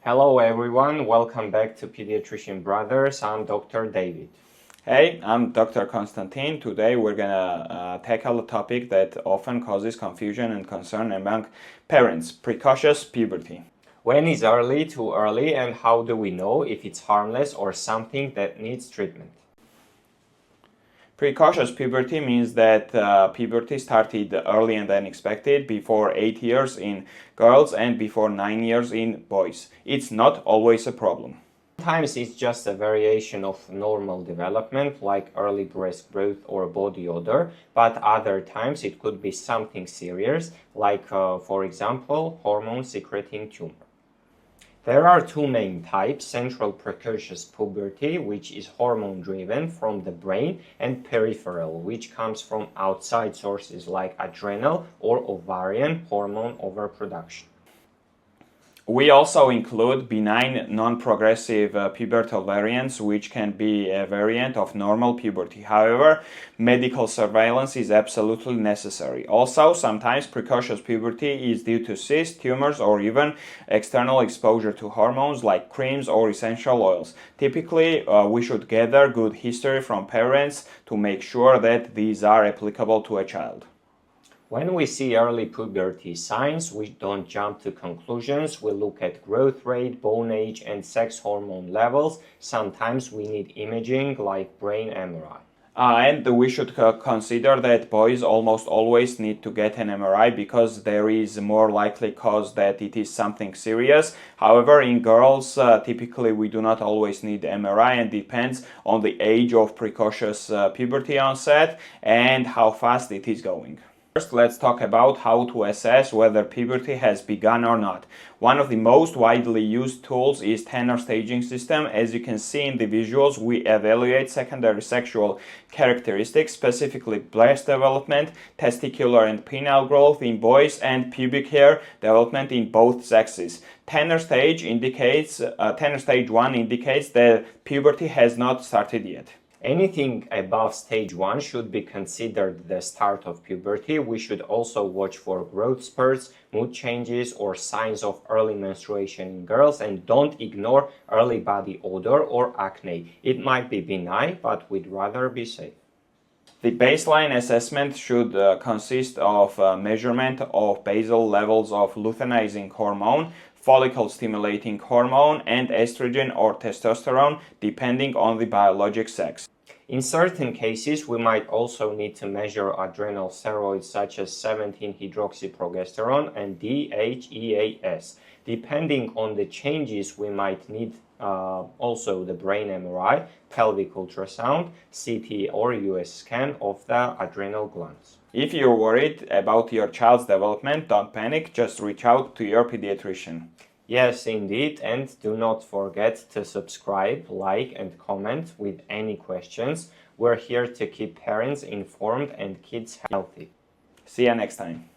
Hello everyone, welcome back to Pediatrician Brothers. I'm Dr. David. Hey, I'm Dr. Konstantine. Today we're gonna tackle a topic that often causes confusion and concern among parents, precocious puberty. When is early too early, and how do we know if it's harmless or something that needs treatment? Precocious puberty means that puberty started early and unexpected, before 8 years in girls and before 9 years in boys. It's not always a problem. Sometimes it's just a variation of normal development, like early breast growth or body odor, but other times it could be something serious, like, for example, hormone secreting tumor. There are two main types: central precocious puberty, which is hormone-driven from the brain, and peripheral, which comes from outside sources like adrenal or ovarian hormone overproduction. We also include benign non-progressive pubertal variants, which can be a variant of normal puberty. However, medical surveillance is absolutely necessary. Also, sometimes precocious puberty is due to cysts, tumors, or even external exposure to hormones like creams or essential oils. Typically, we should gather good history from parents to make sure that these are applicable to a child. When we see early puberty signs, we don't jump to conclusions. We look at growth rate, bone age, and sex hormone levels. Sometimes we need imaging like brain MRI. And we should consider that boys almost always need to get an MRI because there is more likely cause that it is something serious. However, in girls, typically we do not always need MRI, and depends on the age of precocious puberty onset and how fast it is going. First, let's talk about how to assess whether puberty has begun or not. One of the most widely used tools is Tanner staging system. As you can see in the visuals, we evaluate secondary sexual characteristics, specifically breast development, testicular and penile growth in boys, and pubic hair development in both sexes. Tanner stage 1 indicates that puberty has not started yet. Anything above stage 1 should be considered the start of puberty. We should also watch for growth spurts, mood changes, or signs of early menstruation in girls, and don't ignore early body odor or acne. It might be benign, but we'd rather be safe. The baseline assessment should consist of measurement of basal levels of luteinizing hormone, follicle-stimulating hormone, and estrogen or testosterone, depending on the biologic sex. In certain cases, we might also need to measure adrenal steroids such as 17-hydroxyprogesterone and DHEAS. Depending on the changes, we might need also the brain MRI, pelvic ultrasound, CT or US scan of the adrenal glands. If you're worried about your child's development, don't panic, just reach out to your pediatrician. Yes, indeed, and do not forget to subscribe, like, and comment with any questions. We're here to keep parents informed and kids healthy. See you next time.